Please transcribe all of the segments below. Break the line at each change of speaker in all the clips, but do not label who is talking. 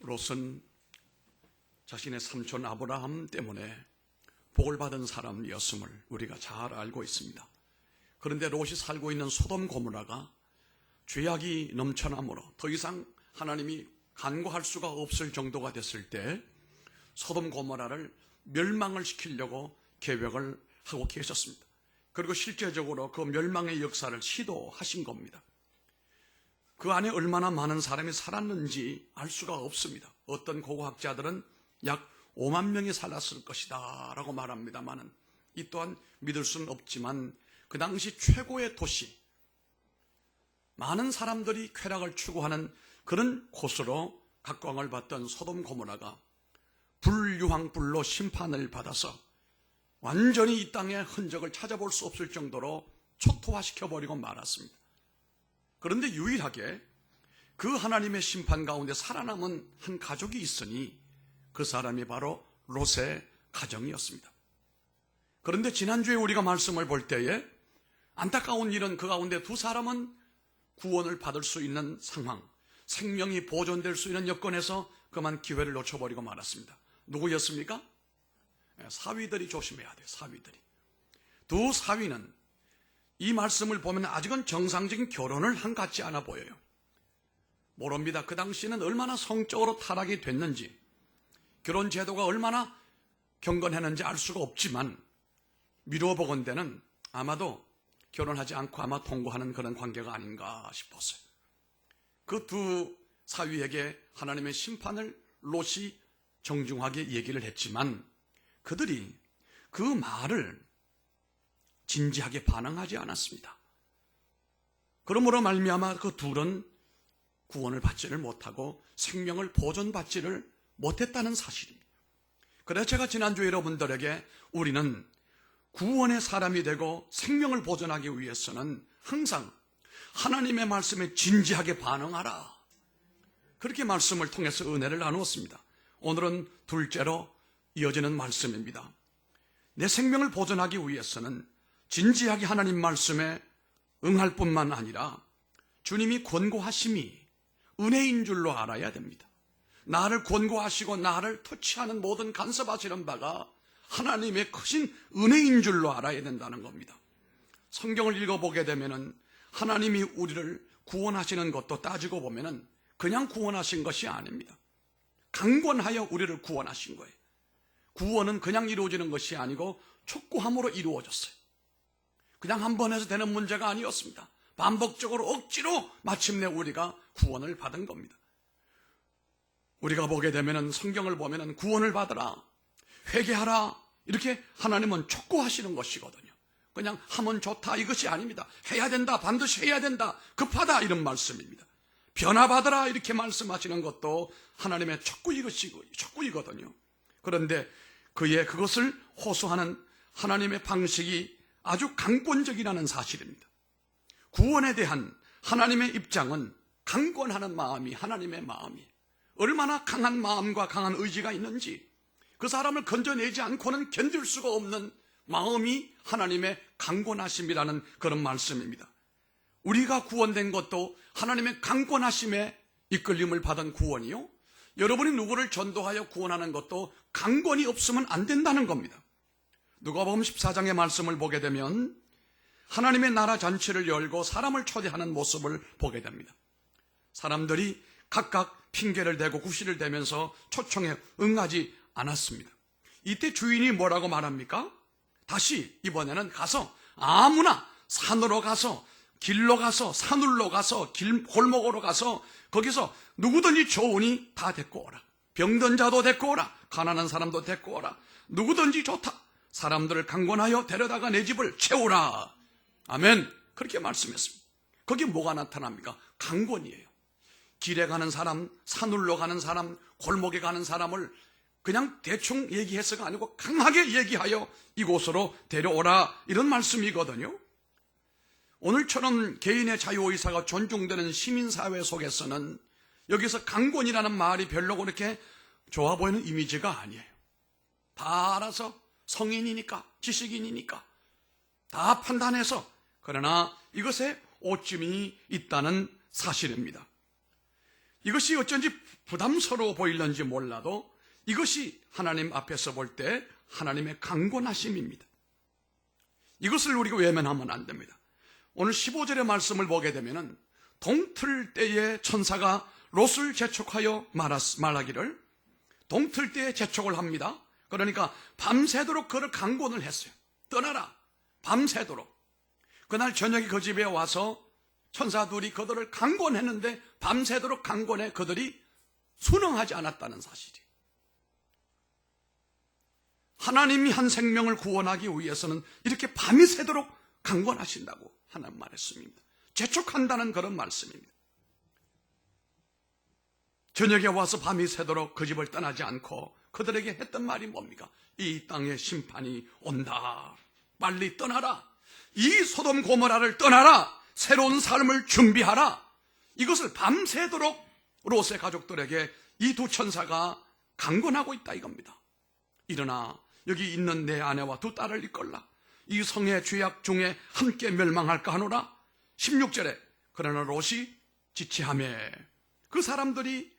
롯은 자신의 삼촌 아브라함 때문에 복을 받은 사람이었음을 우리가 잘 알고 있습니다. 그런데 롯이 살고 있는 소돔 고모라가 죄악이 넘쳐나므로 더 이상 하나님이 간과할 수가 없을 정도가 됐을 때 소돔 고모라를 멸망을 시키려고 계획을 하고 계셨습니다. 그리고 실제적으로 그 멸망의 역사를 시도하신 겁니다. 그 안에 얼마나 많은 사람이 살았는지 알 수가 없습니다. 어떤 고고학자들은 약 5만 명이 살았을 것이다 라고 말합니다만 이 또한 믿을 수는 없지만 그 당시 최고의 도시, 많은 사람들이 쾌락을 추구하는 그런 곳으로 각광을 받던 소돔 고모라가 불유황불로 심판을 받아서 완전히 이 땅의 흔적을 찾아볼 수 없을 정도로 초토화시켜버리고 말았습니다. 그런데 유일하게 그 하나님의 심판 가운데 살아남은 한 가족이 있으니 그 사람이 바로 롯의 가정이었습니다. 그런데 지난주에 우리가 말씀을 볼 때에 안타까운 일은 그 가운데 두 사람은 구원을 받을 수 있는 상황, 생명이 보존될 수 있는 여건에서 그만 기회를 놓쳐버리고 말았습니다. 누구였습니까? 사위들이 조심해야 돼요. 사위들이. 두 사위는 이 말씀을 보면 아직은 정상적인 결혼을 한 것 같지 않아 보여요. 모릅니다. 그 당시에는 얼마나 성적으로 타락이 됐는지, 결혼 제도가 얼마나 경건했는지 알 수가 없지만 미루어보건대는 아마도 결혼하지 않고 아마 통고하는 그런 관계가 아닌가 싶었어요. 그 두 사위에게 하나님의 심판을 롯이 정중하게 얘기를 했지만 그들이 그 말을 진지하게 반응하지 않았습니다. 그러므로 말미암아 그 둘은 구원을 받지를 못하고 생명을 보존받지를 못했다는 사실입니다. 그래서 제가 지난주에 여러분들에게 우리는 구원의 사람이 되고 생명을 보존하기 위해서는 항상 하나님의 말씀에 진지하게 반응하라, 그렇게 말씀을 통해서 은혜를 나누었습니다. 오늘은 둘째로 이어지는 말씀입니다. 내 생명을 보존하기 위해서는 진지하게 하나님 말씀에 응할 뿐만 아니라 주님이 권고하심이 은혜인 줄로 알아야 됩니다. 나를 권고하시고 나를 터치하는 모든 간섭하시는 바가 하나님의 크신 은혜인 줄로 알아야 된다는 겁니다. 성경을 읽어보게 되면은 하나님이 우리를 구원하시는 것도 따지고 보면은 그냥 구원하신 것이 아닙니다. 강권하여 우리를 구원하신 거예요. 구원은 그냥 이루어지는 것이 아니고 촉구함으로 이루어졌어요. 그냥 한 번 해서 되는 문제가 아니었습니다. 반복적으로 억지로 마침내 우리가 구원을 받은 겁니다. 우리가 보게 되면은 성경을 보면은 구원을 받으라, 회개하라, 이렇게 하나님은 촉구하시는 것이거든요. 그냥 하면 좋다 이것이 아닙니다. 해야 된다, 반드시 해야 된다, 급하다 이런 말씀입니다. 변화받으라 이렇게 말씀하시는 것도 하나님의 촉구이거든요. 그런데 그것을 호소하는 하나님의 방식이 아주 강권적이라는 사실입니다. 구원에 대한 하나님의 입장은 강권하는 마음이 하나님의 마음이에요. 얼마나 강한 마음과 강한 의지가 있는지 그 사람을 건져내지 않고는 견딜 수가 없는 마음이 하나님의 강권하심이라는 그런 말씀입니다. 우리가 구원된 것도 하나님의 강권하심에 이끌림을 받은 구원이요, 여러분이 누구를 전도하여 구원하는 것도 강권이 없으면 안 된다는 겁니다. 누가복음 14장의 말씀을 보게 되면 하나님의 나라 잔치를 열고 사람을 초대하는 모습을 보게 됩니다. 사람들이 각각 핑계를 대고 구실을 대면서 초청에 응하지 않았습니다. 이때 주인이 뭐라고 말합니까? 다시 이번에는 가서 아무나 산으로 가서 길로 가서 산울로 가서 골목으로 가서 거기서 누구든지 좋으니 다 데리고 오라. 병든 자도 데리고 오라. 가난한 사람도 데리고 오라. 누구든지 좋다. 사람들을 강권하여 데려다가 내 집을 채우라. 아멘. 그렇게 말씀했습니다. 거기 뭐가 나타납니까? 강권이에요. 길에 가는 사람, 산울로 가는 사람, 골목에 가는 사람을 그냥 대충 얘기해서가 아니고 강하게 얘기하여 이곳으로 데려오라, 이런 말씀이거든요. 오늘처럼 개인의 자유의사가 존중되는 시민사회 속에서는 여기서 강권이라는 말이 별로 그렇게 좋아 보이는 이미지가 아니에요. 다 알아서 성인이니까, 지식인이니까 다 판단해서, 그러나 이것에 오점이 있다는 사실입니다. 이것이 어쩐지 부담스러워 보일는지 몰라도 이것이 하나님 앞에서 볼 때 하나님의 강권하심입니다. 이것을 우리가 외면하면 안 됩니다. 오늘 15절의 말씀을 보게 되면은 동틀 때에 천사가 롯을 재촉하여 말하기를, 동틀 때에 재촉을 합니다. 그러니까 밤새도록 그를 강권을 했어요. 떠나라, 밤새도록. 그날 저녁에 그 집에 와서 천사들이 그들을 강권했는데 밤새도록 강권해 그들이 순응하지 않았다는 사실이. 하나님이 한 생명을 구원하기 위해서는 이렇게 밤이 새도록 강권하신다고 하나님 말했습니다. 재촉한다는 그런 말씀입니다. 저녁에 와서 밤이 새도록 그 집을 떠나지 않고 그들에게 했던 말이 뭡니까? 이 땅에 심판이 온다. 빨리 떠나라. 이 소돔 고모라를 떠나라. 새로운 삶을 준비하라. 이것을 밤새도록 롯의 가족들에게 이 두 천사가 강권하고 있다 이겁니다. 일어나 여기 있는 내 아내와 두 딸을 이끌라. 이 성의 죄악 중에 함께 멸망할까 하노라. 16절에 그러나 롯이 지체하매, 그 사람들이,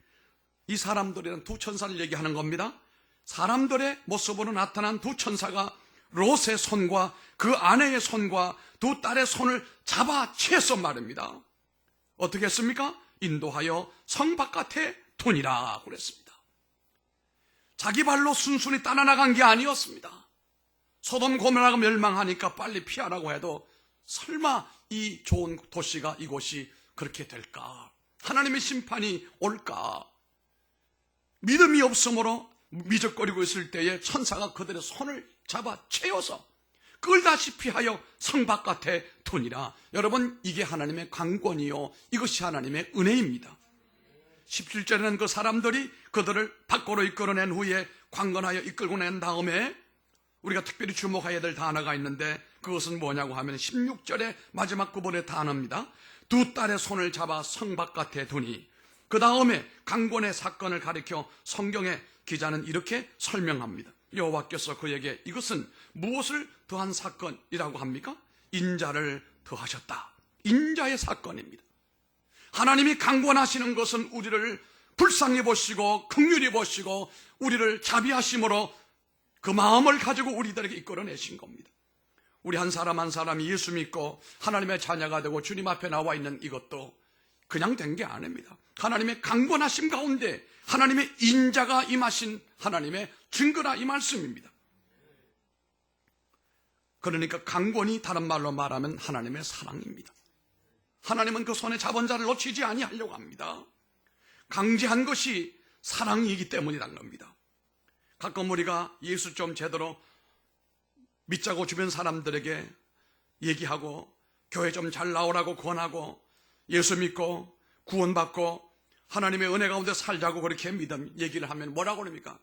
이 사람들이란 두 천사를 얘기하는 겁니다. 사람들의 모습으로 나타난 두 천사가 롯의 손과 그 아내의 손과 두 딸의 손을 잡아채서 말입니다. 어떻게 했습니까? 인도하여 성 바깥에 두니라 그랬습니다. 자기 발로 순순히 따라나간 게 아니었습니다. 소돔 고모라가 멸망하니까 빨리 피하라고 해도 설마 이 좋은 도시가, 이곳이 그렇게 될까? 하나님의 심판이 올까? 믿음이 없으므로 미적거리고 있을 때에 천사가 그들의 손을 잡아 채워서 끌다시피 하여 성 바깥에 두니라. 여러분, 이게 하나님의 강권이요, 이것이 하나님의 은혜입니다. 17절에는 그 사람들이 그들을 밖으로 이끌어낸 후에 강권하여 이끌고 낸 다음에 우리가 특별히 주목해야 될 단어가 있는데, 그것은 뭐냐고 하면 16절의 마지막 부분의 단어입니다. 두 딸의 손을 잡아 성 바깥에 두니. 그 다음에 강권의 사건을 가리켜 성경의 기자는 이렇게 설명합니다. 여호와께서 그에게 이것은 무엇을 더한 사건이라고 합니까? 인자를 더하셨다. 인자의 사건입니다. 하나님이 강권하시는 것은 우리를 불쌍히 보시고 긍휼히 보시고 우리를 자비하심으로 그 마음을 가지고 우리들에게 이끌어내신 겁니다. 우리 한 사람 한 사람이 예수 믿고 하나님의 자녀가 되고 주님 앞에 나와 있는 이것도 그냥 된 게 아닙니다. 하나님의 강권하심 가운데 하나님의 인자가 임하신 하나님의 증거라 이 말씀입니다. 그러니까 강권이 다른 말로 말하면 하나님의 사랑입니다. 하나님은 그 손에 잡은 자를 놓치지 아니하려고 합니다. 강제한 것이 사랑이기 때문이란 겁니다. 가끔 우리가 예수 좀 제대로 믿자고 주변 사람들에게 얘기하고 교회 좀 잘 나오라고 권하고 예수 믿고 구원받고 하나님의 은혜 가운데 살자고 그렇게 믿음 얘기를 하면 뭐라고 그럽니까?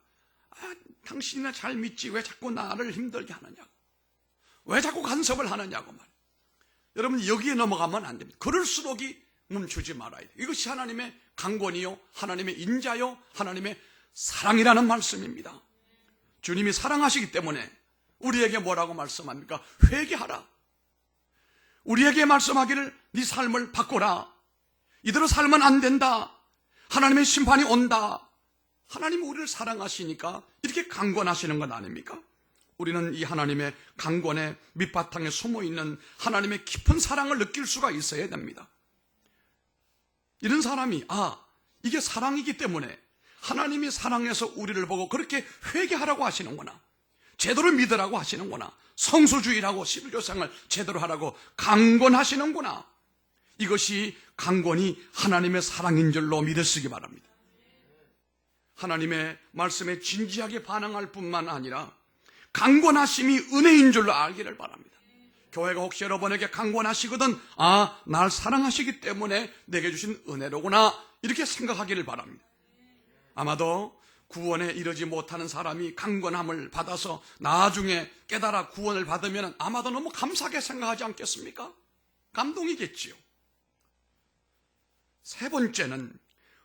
당신이나 잘 믿지 왜 자꾸 나를 힘들게 하느냐고, 왜 자꾸 간섭을 하느냐고 말이에요. 여러분, 여기에 넘어가면 안 됩니다. 그럴수록이 멈추지 말아야 돼요. 이것이 하나님의 강권이요, 하나님의 인자요, 하나님의 사랑이라는 말씀입니다. 주님이 사랑하시기 때문에 우리에게 뭐라고 말씀합니까? 회개하라. 우리에게 말씀하기를 네 삶을 바꾸라. 이대로 살면 안 된다. 하나님의 심판이 온다. 하나님이 우리를 사랑하시니까 이렇게 강권하시는 것 아닙니까? 우리는 이 하나님의 강권의 밑바탕에 숨어있는 하나님의 깊은 사랑을 느낄 수가 있어야 됩니다. 이런 사람이 이게 사랑이기 때문에 하나님이 사랑해서 우리를 보고 그렇게 회개하라고 하시는구나, 제대로 믿으라고 하시는구나, 성수주의라고 11조상을 제대로 하라고 강권하시는구나, 이것이 강권이 하나님의 사랑인 줄로 믿으시기 바랍니다. 하나님의 말씀에 진지하게 반응할 뿐만 아니라 강권하심이 은혜인 줄로 알기를 바랍니다. 교회가 혹시 여러분에게 강권하시거든 날 사랑하시기 때문에 내게 주신 은혜로구나 이렇게 생각하기를 바랍니다. 아마도 구원에 이르지 못하는 사람이 강권함을 받아서 나중에 깨달아 구원을 받으면 아마도 너무 감사하게 생각하지 않겠습니까? 감동이겠지요. 세 번째는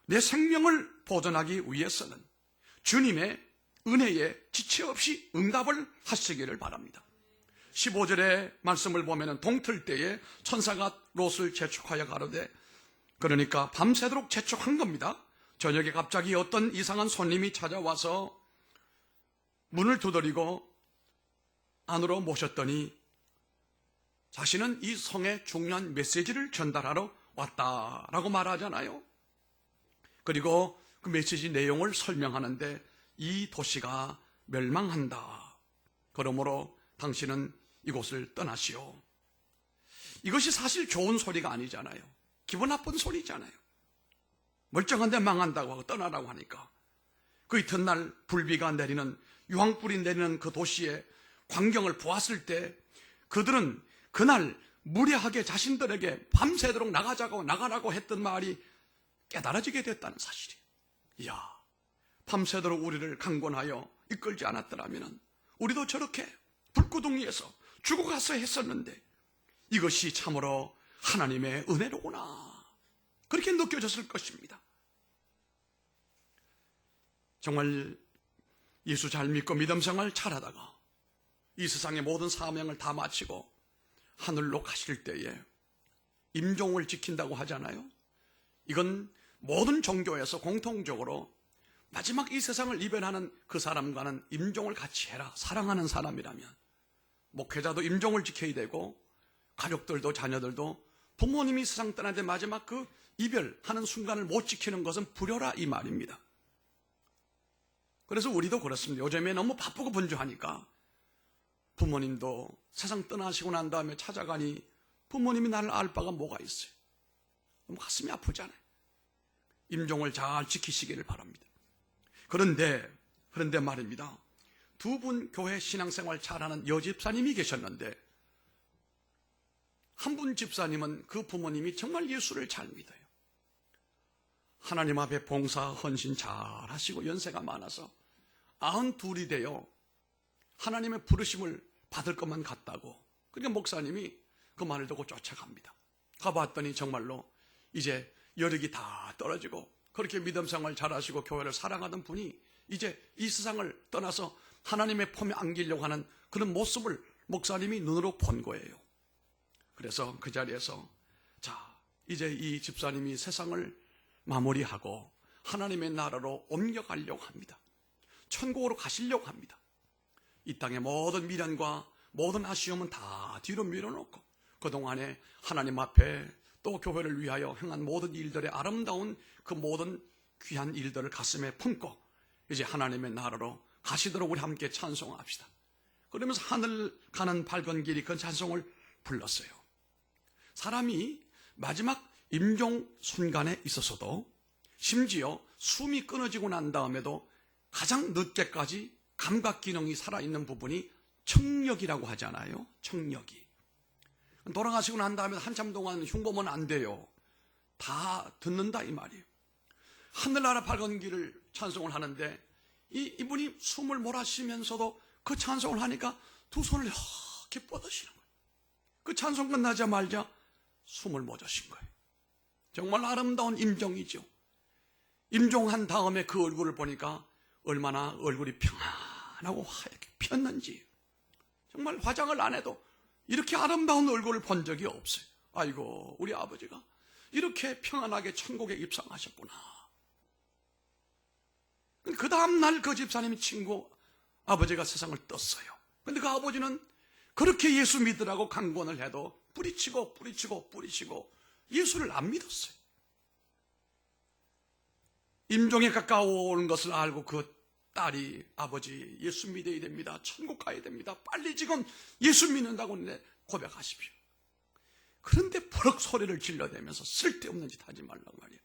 내 생명을 보존하기 위해서는 주님의 은혜에 지체 없이 응답을 하시기를 바랍니다. 15절의 말씀을 보면 동틀 때에 천사가 롯을 재촉하여 가로되 그러니까 밤새도록 재촉한 겁니다. 저녁에 갑자기 어떤 이상한 손님이 찾아와서 문을 두드리고 안으로 모셨더니 자신은 이 성에 중요한 메시지를 전달하러 왔다라고 말하잖아요. 그리고 그 메시지 내용을 설명하는데 이 도시가 멸망한다. 그러므로 당신은 이곳을 떠나시오. 이것이 사실 좋은 소리가 아니잖아요. 기분 나쁜 소리잖아요. 멀쩡한데 망한다고 하고 떠나라고 하니까. 그 이튿날 불비가 내리는, 유황불이 내리는 그 도시의 광경을 보았을 때 그들은 그날 무례하게 자신들에게 밤새도록 나가라고 했던 말이 깨달아지게 됐다는 사실이. 이야, 밤새도록 우리를 강권하여 이끌지 않았더라면 우리도 저렇게 불구덩이에서 죽어가서 했었는데 이것이 참으로 하나님의 은혜로구나. 그렇게 느껴졌을 것입니다. 정말 예수 잘 믿고 믿음생활 잘하다가 이 세상의 모든 사명을 다 마치고 하늘로 가실 때에 임종을 지킨다고 하잖아요. 이건 모든 종교에서 공통적으로 마지막 이 세상을 이별하는 그 사람과는 임종을 같이 해라. 사랑하는 사람이라면. 목회자도 임종을 지켜야 되고 가족들도 자녀들도 부모님이 세상 떠날 때 마지막 그 이별하는 순간을 못 지키는 것은 불효라 이 말입니다. 그래서 우리도 그렇습니다. 요즘에 너무 바쁘고 분주하니까 부모님도 세상 떠나시고 난 다음에 찾아가니 부모님이 나를 알 바가 뭐가 있어요. 너무 가슴이 아프잖아요. 임종을 잘 지키시기를 바랍니다. 그런데 말입니다. 두 분 교회 신앙생활 잘하는 여집사님이 계셨는데 한 분 집사님은 그 부모님이 정말 예수를 잘 믿어요. 하나님 앞에 봉사, 헌신 잘 하시고 연세가 많아서 92이 되어 하나님의 부르심을 받을 것만 같다고. 그러니까 목사님이 그 말을 듣고 쫓아갑니다. 가봤더니 정말로 이제 여력이 다 떨어지고 그렇게 믿음생활 잘하시고 교회를 사랑하던 분이 이제 이 세상을 떠나서 하나님의 품에 안기려고 하는 그런 모습을 목사님이 눈으로 본 거예요. 그래서 그 자리에서 자, 이제 이 집사님이 세상을 마무리하고 하나님의 나라로 옮겨가려고 합니다. 천국으로 가시려고 합니다. 이 땅의 모든 미련과 모든 아쉬움은 다 뒤로 밀어놓고 그동안에 하나님 앞에 또 교회를 위하여 행한 모든 일들의 아름다운 그 모든 귀한 일들을 가슴에 품고 이제 하나님의 나라로 가시도록 우리 함께 찬송합시다. 그러면서 하늘 가는 밝은 길이 그 찬송을 불렀어요. 사람이 마지막 임종 순간에 있어서도 심지어 숨이 끊어지고 난 다음에도 가장 늦게까지 감각 기능이 살아있는 부분이 청력이라고 하잖아요. 청력이. 돌아가시고 난 다음에 한참 동안 흉보면 안 돼요. 다 듣는다 이 말이에요. 하늘나라 밝은 길을 찬송을 하는데 이분이 숨을 몰아쉬면서도 그 찬송을 하니까 두 손을 이렇게 뻗으시는 거예요. 그 찬송 끝나자마자 숨을 못 쉬신 거예요. 정말 아름다운 임종이죠. 임종한 다음에 그 얼굴을 보니까 얼마나 얼굴이 평안하고 하얗게 폈는지. 정말 화장을 안 해도 이렇게 아름다운 얼굴을 본 적이 없어요. 아이고, 우리 아버지가 이렇게 평안하게 천국에 입성하셨구나. 그 다음날 그 집사님이 친구 아버지가 세상을 떴어요. 근데 그 아버지는 그렇게 예수 믿으라고 강권을 해도 뿌리치고 예수를 안 믿었어요. 임종에 가까워오는 것을 알고 그 딸이 아버지 예수 믿어야 됩니다. 천국 가야 됩니다. 빨리 지금 예수 믿는다고 고백하십시오. 그런데 버럭 소리를 질러대면서 쓸데없는 짓 하지 말라고 말이에요.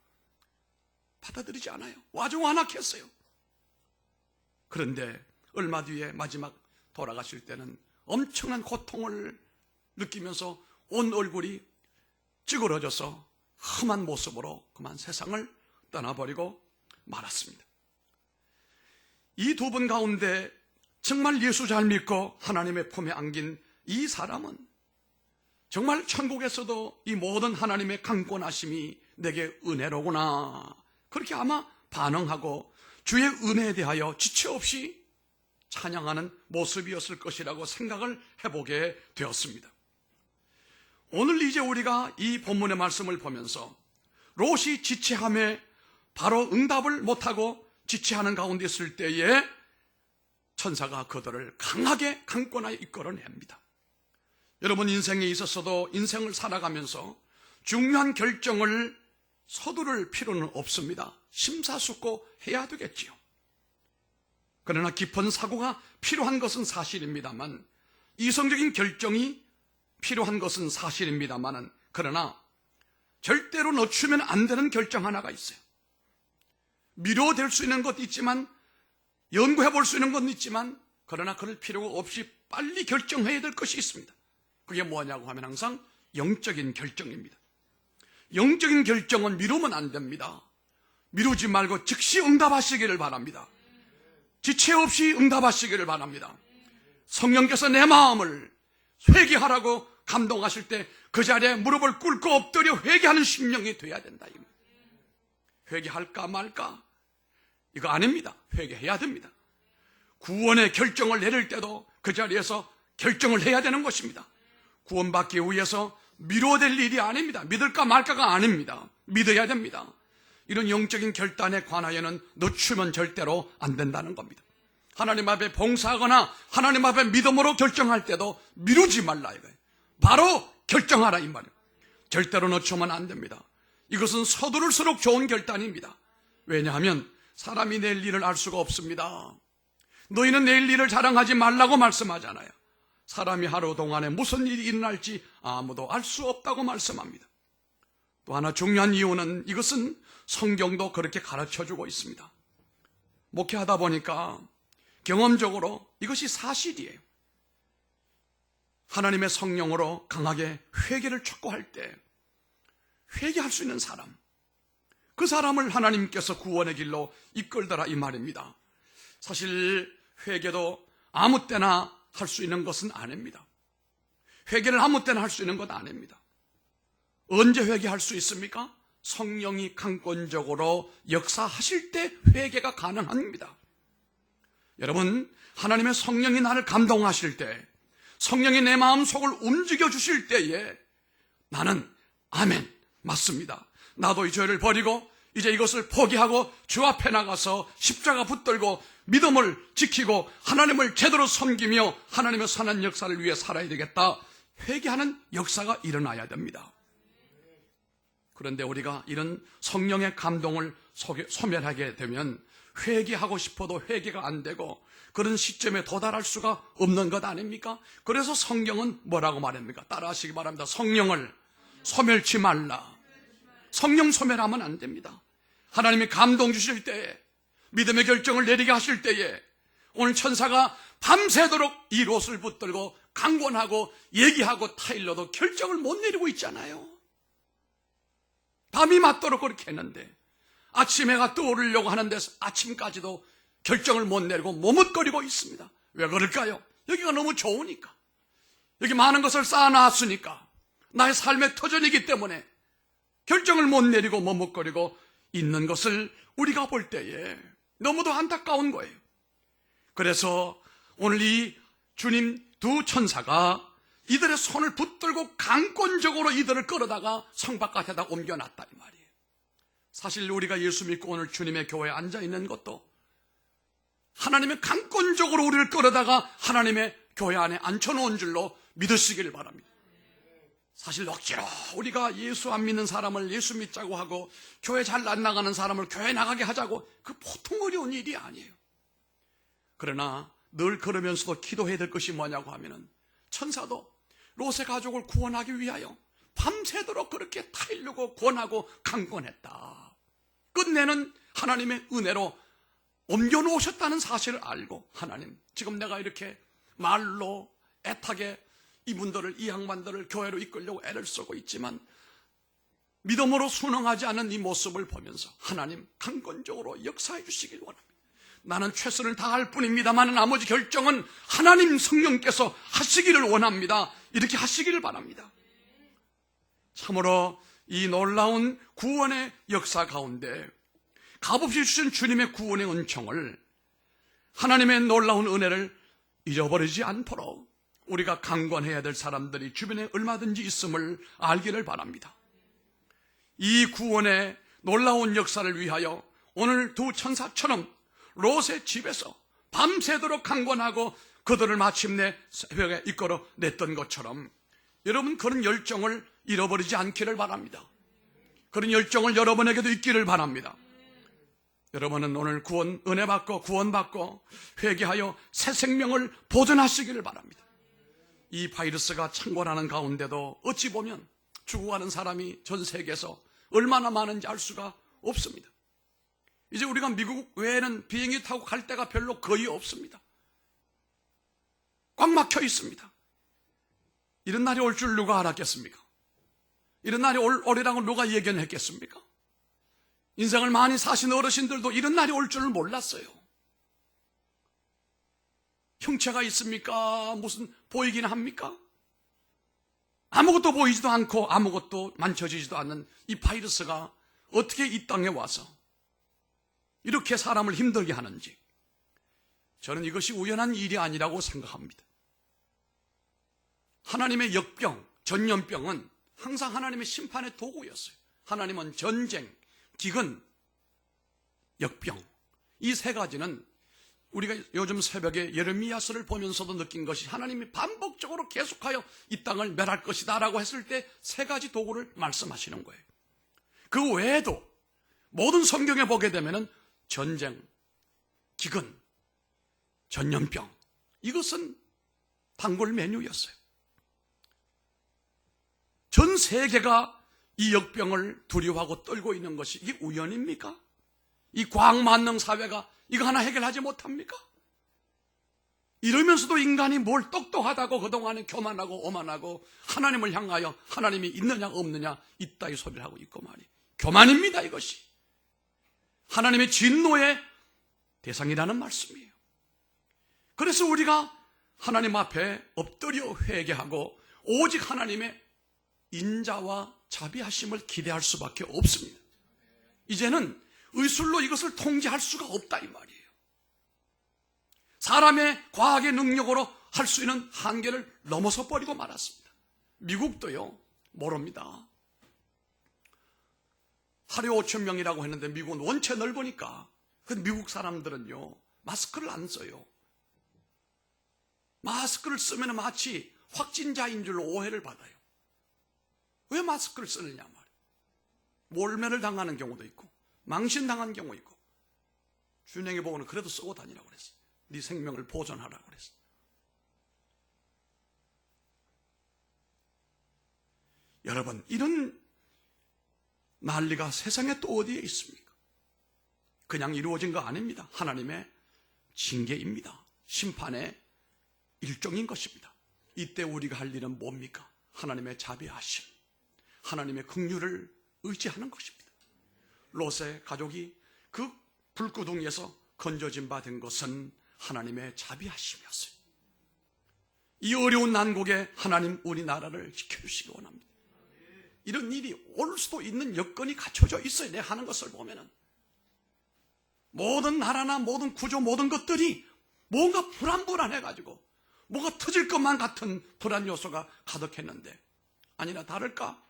받아들이지 않아요. 와중환학했어요. 그런데 얼마 뒤에 마지막 돌아가실 때는 엄청난 고통을 느끼면서 온 얼굴이 찌그러져서 험한 모습으로 그만 세상을 떠나버리고 말았습니다. 이 두 분 가운데 정말 예수 잘 믿고 하나님의 품에 안긴 이 사람은 정말 천국에서도 이 모든 하나님의 강권하심이 내게 은혜로구나 그렇게 아마 반응하고 주의 은혜에 대하여 지체 없이 찬양하는 모습이었을 것이라고 생각을 해보게 되었습니다. 오늘 이제 우리가 이 본문의 말씀을 보면서 롯이 지체함에 바로 응답을 못하고 지체하는 가운데 있을 때에 천사가 그들을 강하게 강권하여 이끌어냅니다. 여러분 인생에 있어서도 인생을 살아가면서 중요한 결정을 서두를 필요는 없습니다. 심사숙고해야 되겠지요. 그러나 깊은 사고가 필요한 것은 사실입니다만, 이성적인 결정이 필요한 것은 사실입니다만, 그러나 절대로 늦추면 안 되는 결정 하나가 있어요. 미뤄될 수 있는 것도 있지만, 연구해 볼 수 있는 것도 있지만, 그러나 그럴 필요가 없이 빨리 결정해야 될 것이 있습니다. 그게 뭐냐고 하면 항상 영적인 결정입니다. 영적인 결정은 미루면 안 됩니다. 미루지 말고 즉시 응답하시기를 바랍니다. 지체 없이 응답하시기를 바랍니다. 성령께서 내 마음을 회개하라고 감동하실 때 그 자리에 무릎을 꿇고 엎드려 회개하는 심령이 돼야 된다. 회개할까 말까? 이거 아닙니다. 회개해야 됩니다. 구원의 결정을 내릴 때도 그 자리에서 결정을 해야 되는 것입니다. 구원받기 위해서 미뤄될 일이 아닙니다. 믿을까 말까가 아닙니다. 믿어야 됩니다. 이런 영적인 결단에 관하여는 늦추면 절대로 안 된다는 겁니다. 하나님 앞에 봉사하거나 하나님 앞에 믿음으로 결정할 때도 미루지 말라 이거예요. 바로 결정하라 이 말이에요. 절대로 늦추면 안 됩니다. 이것은 서두를수록 좋은 결단입니다. 왜냐하면 사람이 내일 일을 알 수가 없습니다. 너희는 내일 일을 자랑하지 말라고 말씀하잖아요. 사람이 하루 동안에 무슨 일이 일어날지 아무도 알 수 없다고 말씀합니다. 또 하나 중요한 이유는 이것은 성경도 그렇게 가르쳐주고 있습니다. 목회하다 보니까 경험적으로 이것이 사실이에요. 하나님의 성령으로 강하게 회개를 촉구할 때 회개할 수 있는 사람, 그 사람을 하나님께서 구원의 길로 이끌더라 이 말입니다. 사실 회개도 아무 때나 할 수 있는 것은 아닙니다. 회개를 아무 때나 할 수 있는 것 아닙니다. 언제 회개할 수 있습니까? 성령이 강권적으로 역사하실 때 회개가 가능합니다. 여러분, 하나님의 성령이 나를 감동하실 때, 성령이 내 마음속을 움직여 주실 때에 나는 아멘, 맞습니다. 나도 이 죄를 버리고 이제 이것을 포기하고 주 앞에 나가서 십자가 붙들고 믿음을 지키고 하나님을 제대로 섬기며 하나님의 선한 역사를 위해 살아야 되겠다. 회개하는 역사가 일어나야 됩니다. 그런데 우리가 이런 성령의 감동을 소멸하게 되면 회개하고 싶어도 회개가 안 되고 그런 시점에 도달할 수가 없는 것 아닙니까? 그래서 성경은 뭐라고 말합니까? 따라하시기 바랍니다. 성령을 소멸치 말라. 성령 소멸하면 안 됩니다. 하나님이 감동 주실 때에, 믿음의 결정을 내리게 하실 때에 오늘 천사가 밤새도록 이 롯을 붙들고 강권하고 얘기하고 타일러도 결정을 못 내리고 있잖아요. 밤이 맞도록 그렇게 했는데 아침 해가 떠오르려고 하는데 아침까지도 결정을 못 내리고 머뭇거리고 있습니다. 왜 그럴까요? 여기가 너무 좋으니까, 여기 많은 것을 쌓아놨으니까, 나의 삶의 터전이기 때문에 결정을 못 내리고 머뭇거리고 있는 것을 우리가 볼 때에 너무도 안타까운 거예요. 그래서 오늘 이 주님 두 천사가 이들의 손을 붙들고 강권적으로 이들을 끌어다가 성 바깥에다 옮겨놨다 이 말이에요. 사실 우리가 예수 믿고 오늘 주님의 교회에 앉아있는 것도 하나님의 강권적으로 우리를 끌어다가 하나님의 교회 안에 앉혀놓은 줄로 믿으시기를 바랍니다. 사실 억지로 우리가 예수 안 믿는 사람을 예수 믿자고 하고 교회 잘 안 나가는 사람을 교회 나가게 하자고, 그 보통 어려운 일이 아니에요. 그러나 늘 그러면서도 기도해야 될 것이 뭐냐고 하면은, 천사도 롯의 가족을 구원하기 위하여 밤새도록 그렇게 타일르고 권하고 강권했다. 끝내는 하나님의 은혜로 옮겨놓으셨다는 사실을 알고, 하나님 지금 내가 이렇게 말로 애타게 이분들을, 이 양반들을 교회로 이끌려고 애를 쓰고 있지만 믿음으로 순응하지 않은 이 모습을 보면서 하나님 강권적으로 역사해 주시길 원합니다. 나는 최선을 다할 뿐입니다만 나머지 결정은 하나님 성령께서 하시기를 원합니다. 이렇게 하시기를 바랍니다. 참으로 이 놀라운 구원의 역사 가운데 값없이 주신 주님의 구원의 은총을, 하나님의 놀라운 은혜를 잊어버리지 않도록 우리가 강권해야 될 사람들이 주변에 얼마든지 있음을 알기를 바랍니다. 이 구원의 놀라운 역사를 위하여 오늘 두 천사처럼 롯의 집에서 밤새도록 강권하고 그들을 마침내 새벽에 이끌어 냈던 것처럼 여러분 그런 열정을 잃어버리지 않기를 바랍니다. 그런 열정을 여러분에게도 있기를 바랍니다. 여러분은 오늘 구원, 은혜 받고 구원받고 회개하여 새 생명을 보존하시기를 바랍니다. 이 바이러스가 창궐하는 가운데도 어찌 보면 죽어가는 사람이 전 세계에서 얼마나 많은지 알 수가 없습니다. 이제 우리가 미국 외에는 비행기 타고 갈 데가 별로 거의 없습니다. 꽉 막혀 있습니다. 이런 날이 올 줄 누가 알았겠습니까? 이런 날이 오리라고 누가 예견했겠습니까? 인생을 많이 사신 어르신들도 이런 날이 올 줄을 몰랐어요. 형체가 있습니까? 무슨 보이긴 합니까? 아무것도 보이지도 않고 아무것도 만져지지도 않는 이 바이러스가 어떻게 이 땅에 와서 이렇게 사람을 힘들게 하는지 저는 이것이 우연한 일이 아니라고 생각합니다. 하나님의 역병, 전염병은 항상 하나님의 심판의 도구였어요. 하나님은 전쟁, 기근, 역병 이 세 가지는 우리가 요즘 새벽에 예레미야서를 보면서도 느낀 것이 하나님이 반복적으로 계속하여 이 땅을 멸할 것이다 라고 했을 때 세 가지 도구를 말씀하시는 거예요. 그 외에도 모든 성경에 보게 되면은 전쟁, 기근, 전염병 이것은 단골 메뉴였어요. 전 세계가 이 역병을 두려워하고 떨고 있는 것이 이게 우연입니까? 이 과학만능 사회가 이거 하나 해결하지 못합니까? 이러면서도 인간이 뭘 똑똑하다고 그동안에 교만하고 오만하고 하나님을 향하여 하나님이 있느냐 없느냐 있다 이 소리를 하고 있고 말이에요. 교만입니다 이것이. 하나님의 진노의 대상이라는 말씀이에요. 그래서 우리가 하나님 앞에 엎드려 회개하고 오직 하나님의 인자와 자비하심을 기대할 수밖에 없습니다. 이제는 의술로 이것을 통제할 수가 없다 이 말이에요. 사람의 과학의 능력으로 할 수 있는 한계를 넘어서 버리고 말았습니다. 미국도요 모릅니다. 하루에 5천 명이라고 했는데 미국은 원체 넓으니까 그 미국 사람들은요 마스크를 안 써요. 마스크를 쓰면 마치 확진자인 줄로 오해를 받아요. 왜 마스크를 쓰느냐 말이에요. 몰매를 당하는 경우도 있고 망신당한 경우 있고 준행이 보고는 그래도 쓰고 다니라고 그랬어요. 네 생명을 보존하라고 그랬어요. 여러분 이런 난리가 세상에 또 어디에 있습니까? 그냥 이루어진 거 아닙니다. 하나님의 징계입니다. 심판의 일종인 것입니다. 이때 우리가 할 일은 뭡니까? 하나님의 자비하심, 하나님의 긍휼을 의지하는 것입니다. 롯의 가족이 그 불구덩이에서 건져진 바 된 것은 하나님의 자비하심이었어요. 이 어려운 난국에 하나님 우리나라를 지켜주시기 원합니다. 이런 일이 올 수도 있는 여건이 갖춰져 있어요. 내가 하는 것을 보면은 모든 나라나 모든 구조 모든 것들이 뭔가 불안해가지고 뭐가 터질 것만 같은 불안 요소가 가득했는데 아니나 다를까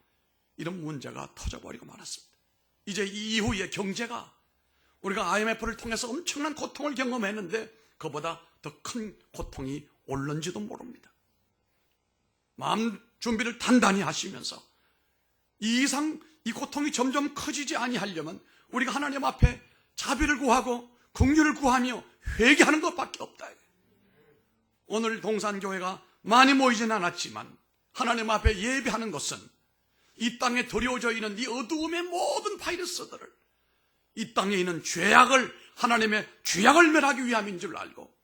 이런 문제가 터져버리고 말았습니다. 이제 이 이후에 경제가 우리가 IMF를 통해서 엄청난 고통을 경험했는데 그보다 더 큰 고통이 올는지도 모릅니다. 마음 준비를 단단히 하시면서 이 이상 이 고통이 점점 커지지 아니하려면 우리가 하나님 앞에 자비를 구하고 긍휼을 구하며 회개하는 것밖에 없다. 오늘 동산교회가 많이 모이진 않았지만 하나님 앞에 예배하는 것은 이 땅에 두려워져 있는 이 어두움의 모든 바이러스들을 이 땅에 있는 죄악을 하나님의 죄악을 멸하기 위함인 줄 알고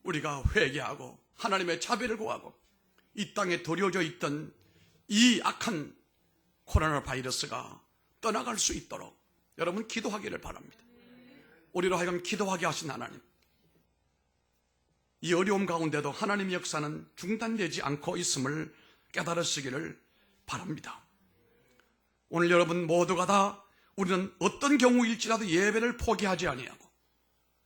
우리가 회개하고 하나님의 자비를 구하고 이 땅에 두려워져 있던 이 악한 코로나 바이러스가 떠나갈 수 있도록 여러분 기도하기를 바랍니다. 우리로 하여금 기도하게 하신 하나님, 이 어려움 가운데도 하나님의 역사는 중단되지 않고 있음을 깨달으시기를 바랍니다. 오늘 여러분 모두가 다 우리는 어떤 경우일지라도 예배를 포기하지 아니하고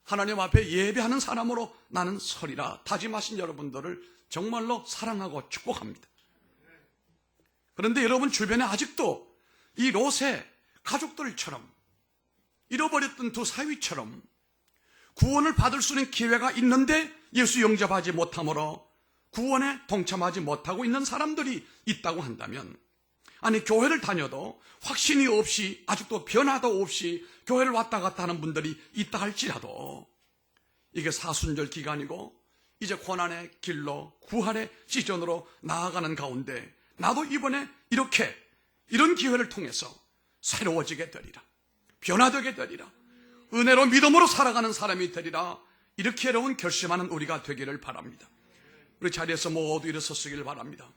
하나님 앞에 예배하는 사람으로 나는 서리라 다짐하신 여러분들을 정말로 사랑하고 축복합니다. 그런데 여러분 주변에 아직도 이 롯의 가족들처럼 잃어버렸던 두 사위처럼 구원을 받을 수 있는 기회가 있는데 예수 영접하지 못함으로 구원에 동참하지 못하고 있는 사람들이 있다고 한다면, 아니 교회를 다녀도 확신이 없이 아직도 변화도 없이 교회를 왔다 갔다 하는 분들이 있다 할지라도 이게 사순절 기간이고 이제 고난의 길로 구할의 시즌으로 나아가는 가운데 나도 이번에 이런 기회를 통해서 새로워지게 되리라, 변화되게 되리라, 은혜로 믿음으로 살아가는 사람이 되리라, 이렇게 여러분 결심하는 우리가 되기를 바랍니다. 우리 자리에서 모두 일어섰으길 바랍니다.